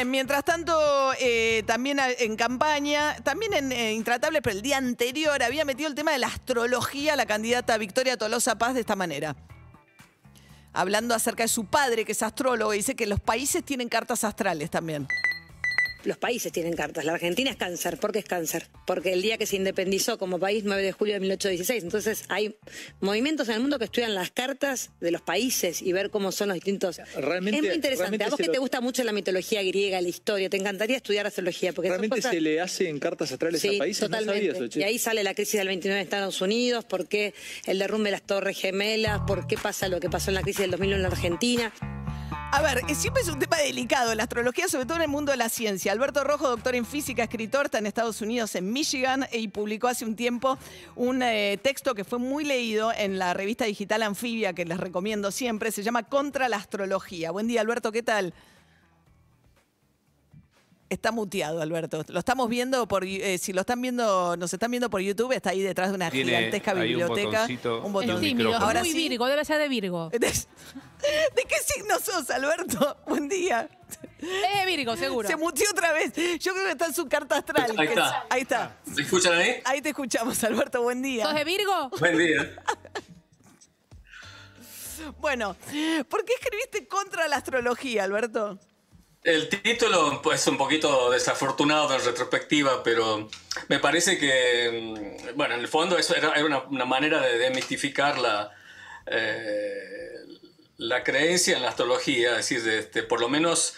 Mientras tanto, también en campaña, también en Intratables, pero el día anterior había metido el tema de la astrología la candidata Victoria Tolosa Paz de esta manera. Hablando acerca de su padre, que es astrólogo, y dice que los países tienen cartas astrales también. Los países tienen cartas. La Argentina es cáncer. ¿Por qué es cáncer? Porque el día que se independizó como país, 9 de julio de 1816. Entonces hay movimientos en el mundo que estudian las cartas de los países y ver cómo son los distintos... Realmente, es muy interesante. A vos que te gusta mucho la mitología griega, la historia, te encantaría estudiar astrología. Porque ¿realmente cosas... se le hacen cartas astrales a países? Totalmente. No sabía eso, che. Y ahí sale la crisis del 29 en Estados Unidos, por qué el derrumbe de las Torres Gemelas, por qué pasa lo que pasó en la crisis del 2001 en la Argentina. A ver, siempre es un tema delicado, la astrología, sobre todo en el mundo de la ciencia. Alberto Rojo, doctor en física, escritor, está en Estados Unidos, en Michigan, y publicó hace un tiempo un texto que fue muy leído en la revista digital Anfibia, que les recomiendo siempre, se llama Contra la Astrología. Buen día, Alberto, ¿qué tal? Está muteado, Alberto. Lo estamos viendo por... si lo están viendo, nos están viendo por YouTube, está ahí detrás de una gigantesca biblioteca. Un botón. Es tímido, ahora muy sí. Virgo, debe ser de Virgo. ¿De qué signo sos, Alberto? Buen día. Es de Virgo, seguro. Se muteó otra vez. Yo creo que está en su carta astral. Ahí está. Ahí está. ¿Me escuchan ahí? Ahí te escuchamos, Alberto. Buen día. ¿Sos de Virgo? Buen día. Bueno, ¿por qué escribiste contra la astrología, Alberto? El título pues, es un poquito desafortunado en retrospectiva, pero me parece que, bueno, en el fondo eso era una manera de demistificar la creencia en la astrología, es decir, por lo menos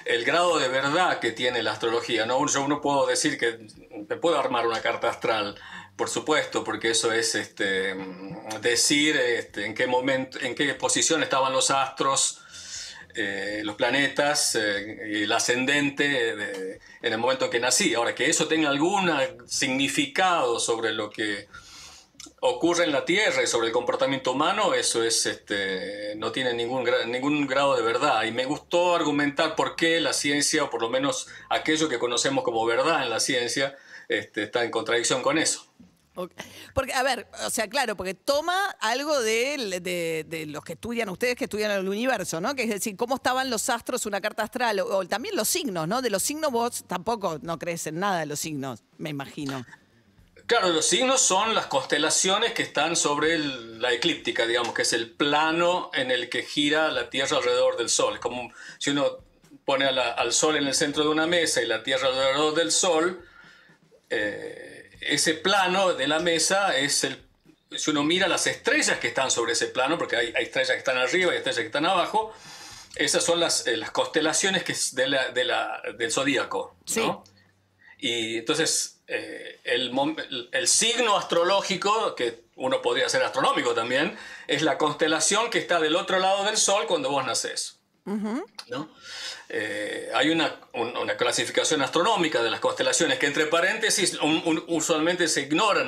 el grado de verdad que tiene la astrología, ¿no? Yo no puedo decir que me puedo armar una carta astral, por supuesto, porque eso es decir en qué momento, en qué posición estaban los astros, los planetas y el ascendente en el momento en que nací. Ahora, que eso tenga algún significado sobre lo que ocurre en la Tierra y sobre el comportamiento humano, eso es, no tiene ningún grado de verdad. Y me gustó argumentar por qué la ciencia, o por lo menos aquello que conocemos como verdad en la ciencia, está en contradicción con eso. Porque, a ver, o sea, claro, porque toma algo de los que estudian, ustedes que estudian el universo, ¿no? Que es decir, cómo estaban los astros, una carta astral, o también los signos, ¿no? De los signos vos tampoco no crees en nada de los signos, me imagino. Claro, los signos son las constelaciones que están sobre la eclíptica, digamos, que es el plano en el que gira la Tierra alrededor del Sol. Es como si uno pone al Sol en el centro de una mesa y la Tierra alrededor del Sol, ese plano de la mesa es si uno mira las estrellas que están sobre ese plano, porque hay estrellas que están arriba y estrellas que están abajo, esas son las constelaciones del zodíaco, ¿no? Sí. Y entonces el signo astrológico, que uno podría ser astronómico también, es la constelación que está del otro lado del Sol cuando vos nacés. ¿No? Hay una clasificación astronómica de las constelaciones que, entre paréntesis, usualmente se ignora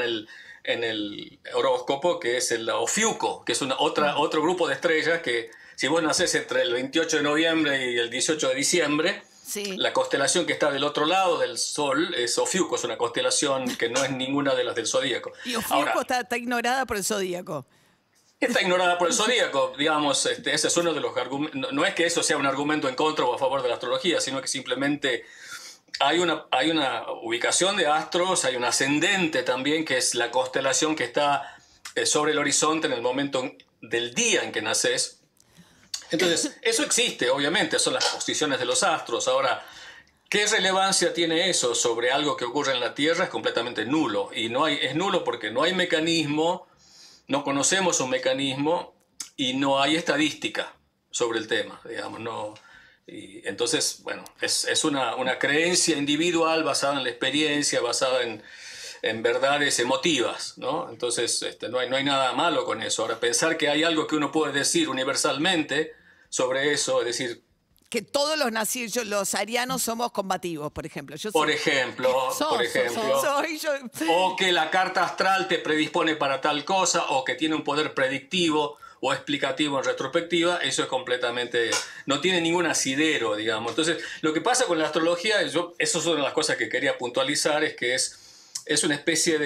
en el horóscopo, que es el Ofiuco, que es otro grupo de estrellas que, si vos nacés entre el 28 de noviembre y el 18 de diciembre, sí, la constelación que está del otro lado del Sol es Ofiuco, es una constelación que no es ninguna de las del zodíaco. Y Ofiuco está ignorada por el zodíaco. Está ignorada por el zodíaco, digamos, ese es uno de los argumentos. No es que eso sea un argumento en contra o a favor de la astrología, sino que simplemente hay una ubicación de astros, hay un ascendente también, que es la constelación que está sobre el horizonte en el momento del día en que naces. Entonces, eso existe, obviamente, son las posiciones de los astros. Ahora, ¿qué relevancia tiene eso sobre algo que ocurre en la Tierra? Es completamente nulo. Y es nulo porque no hay mecanismo. No conocemos un mecanismo y no hay estadística sobre el tema, digamos, no. Y entonces, bueno, es una creencia individual basada en la experiencia, basada en verdades emotivas, ¿no? Entonces, no hay nada malo con eso. Ahora, pensar que hay algo que uno puede decir universalmente sobre eso, es decir, que todos los arianos somos combativos, por ejemplo. Por ejemplo. Soy yo. O que la carta astral te predispone para tal cosa, o que tiene un poder predictivo o explicativo en retrospectiva, eso es completamente... no tiene ningún asidero, digamos. Entonces, lo que pasa con la astrología, eso es una de las cosas que quería puntualizar, es que es es una especie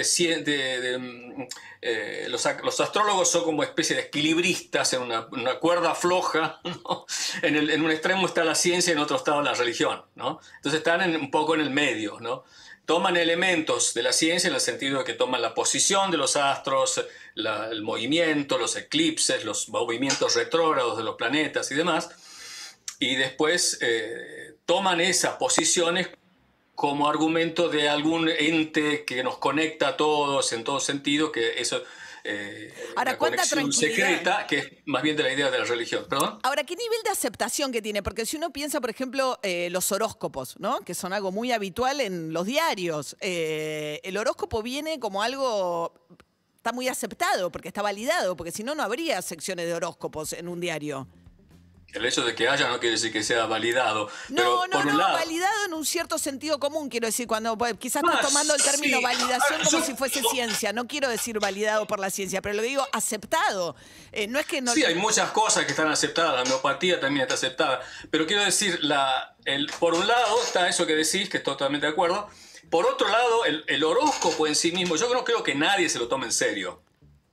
los astrólogos son como especie de equilibristas en una cuerda floja, ¿no? En un extremo está la ciencia y en otro está la religión, ¿no? Entonces están un poco en el medio, ¿no? Toman elementos de la ciencia en el sentido de que toman la posición de los astros, el movimiento, los eclipses, los movimientos retrógrados de los planetas y demás, y después toman esas posiciones como argumento de algún ente que nos conecta a todos en todo sentido, que eso ahora, una ¿cuánta conexión tranquilidad? secreta, que es más bien de la idea de la religión. ¿Perdón? Ahora, ¿qué nivel de aceptación que tiene? Porque si uno piensa, por ejemplo, los horóscopos, ¿no? Que son algo muy habitual en los diarios. El horóscopo viene como algo... Está muy aceptado, porque está validado, porque si no, no habría secciones de horóscopos en un diario. El hecho de que haya no quiere decir que sea validado. Pero por un lado, validado en un cierto sentido común, quiero decir, cuando quizás estás tomando el término sí. validación Ahora, como si fuese ciencia. No quiero decir validado por la ciencia, pero lo digo aceptado. No es que no... Sí, hay muchas cosas que están aceptadas, la homeopatía también está aceptada, pero quiero decir, por un lado está eso que decís, que estoy totalmente de acuerdo. Por otro lado, el horóscopo en sí mismo, yo no creo que nadie se lo tome en serio,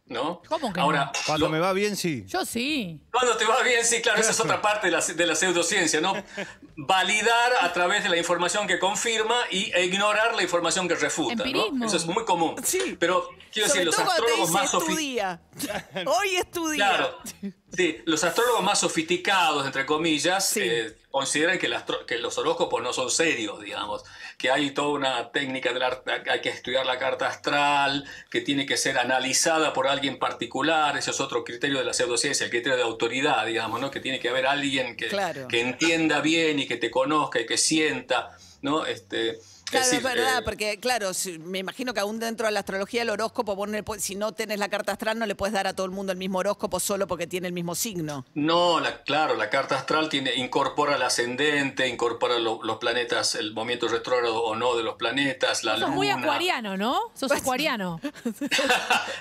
¿no? ¿Cómo que ahora, no? Cuando me va bien, sí. Yo sí. Cuando te va bien, sí, claro, esa es otra parte de la pseudociencia, ¿no? Validar a través de la información que confirma e ignorar la información que refuta, Empirismo. ¿no? Eso es muy común. Sí. Pero quiero Sobre decir, los todo cuando te astrólogos dice más sofisticados... estudia. Hoy estudia. Claro, sí, los astrólogos más sofisticados, entre comillas, Sí. consideran que los horóscopos no son serios, digamos, que hay toda una técnica, hay que estudiar la carta astral, que tiene que ser analizada por alguien particular, ese es otro criterio de la pseudociencia, el criterio de autoridad, digamos, ¿no? Que tiene que haber alguien que entienda bien y que te conozca y que sienta, ¿no? Claro, es verdad, porque claro, me imagino que aún dentro de la astrología el horóscopo, si no tenés la carta astral, no le puedes dar a todo el mundo el mismo horóscopo solo porque tiene el mismo signo. No, claro, la carta astral incorpora el ascendente, incorpora los planetas, el movimiento retrógrado o no de los planetas, la Sos luna. muy acuariano, ¿no? Sos acuariano.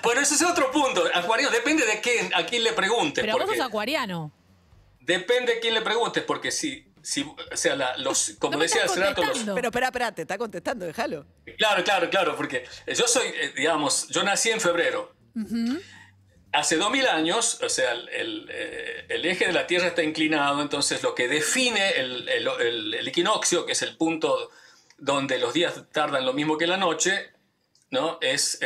Bueno, ese es otro punto. Acuariano, depende de a quién le preguntes. Pero vos sos acuariano. Depende de quién le preguntes, porque o sea, como No me decía estás hace rato, contestando. Pero espera, te está contestando, déjalo. Claro, porque yo soy, yo nací en febrero. Hace 2000 años, o sea, el eje de la Tierra está inclinado, entonces lo que define el equinoccio, que es el punto donde los días tardan lo mismo que la noche, ¿no? Es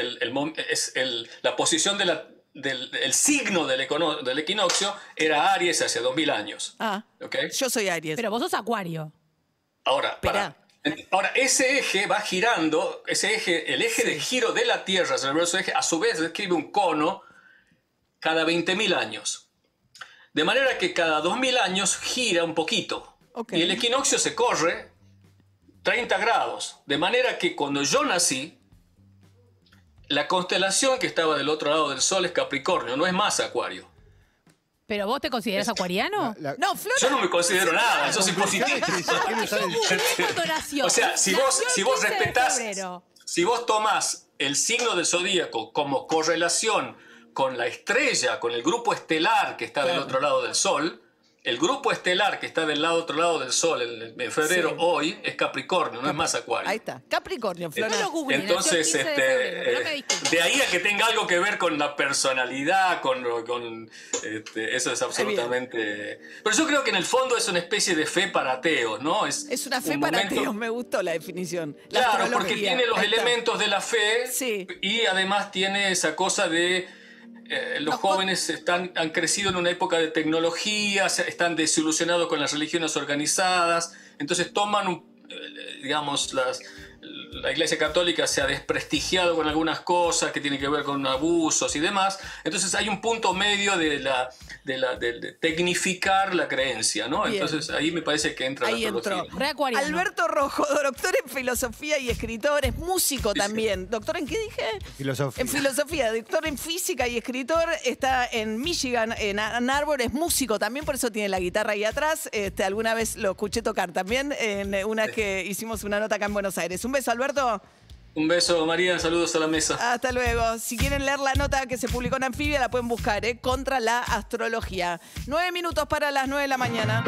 la posición del signo del equinoccio era Aries hace 2000 años. ¿Okay? Yo soy Aries. Pero vos sos acuario. Ahora, ese eje va girando, el eje de giro de la Tierra, el reverso eje, a su vez describe un cono cada 20.000 años. De manera que cada 2000 años gira un poquito. Okay. Y el equinoccio se corre 30 grados. De manera que cuando yo nací, la constelación que estaba del otro lado del Sol es Capricornio, no es más Acuario. ¿Pero vos te considerás acuariano? No, Flora. Yo no me considero nada, yo soy positivo. O sea, si vos respetás, si vos tomás el signo del zodíaco como correlación con la estrella, con el grupo estelar que está del otro lado del Sol, el grupo estelar que está del otro lado del Sol en febrero hoy es Capricornio, no es más Acuario. Ahí está, Capricornio, Flora. Entonces, de ahí a que tenga algo que ver con la personalidad, eso es absolutamente... Pero yo creo que en el fondo es una especie de fe para ateos, ¿no? Es una fe para ateos, me gustó la definición. Claro, porque tiene los elementos de la fe y además tiene esa cosa de... los jóvenes han crecido en una época de tecnología, están desilusionados con las religiones organizadas, entonces toman, digamos, la Iglesia Católica se ha desprestigiado con algunas cosas que tienen que ver con abusos y demás, entonces hay un punto medio de tecnificar la creencia, ¿no? Bien. Entonces ahí me parece que entra ahí la astrología. entró. Re acuariano. Alberto Rojo, doctor en filosofía y escritor, es músico también. ¿Doctor en qué dije? Filosofía. En filosofía, doctor en física y escritor, está en Michigan, en Ann Arbor, es músico también, por eso tiene la guitarra ahí atrás. Alguna vez lo escuché tocar también en una que hicimos una nota acá en Buenos Aires. Un beso, Alberto. Un beso, María, saludos a la mesa. Hasta luego. Si quieren leer la nota que se publicó en Anfibia, la pueden buscar, Contra la astrología. 9 minutos para las 9 de la mañana.